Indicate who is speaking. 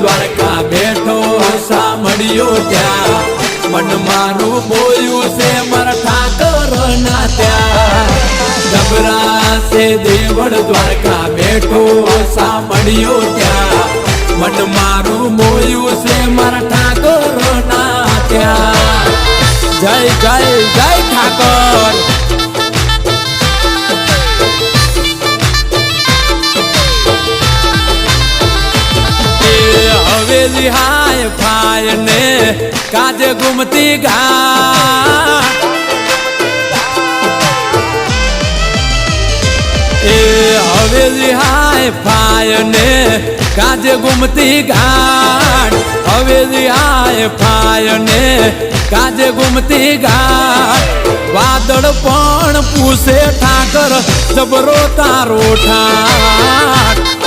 Speaker 1: દ્વારકા બેઠો સાંભળ્યો ત્યાં મન મારું બોયું છે મારા ઠાકર ના ત્યાં ગભરાશે દેવળ દ્વારકા બેઠો સાંભળ્યો ત્યાં મન મારું બોયું છે મારા ઠાકર ના ત્યાં જય જય જય ઠાકર હવેલી હાય ફાય ને કાજે ગુમતી ઘાટ એ હવેલી હાય ફાય ને કાજે ગુમતી ઘાટ હવેલી હાય ફાય ને કાજે ગુમતી ઘાટ વાદળ પણ પૂછે ઠાકર જબરો તારો ઠાઠ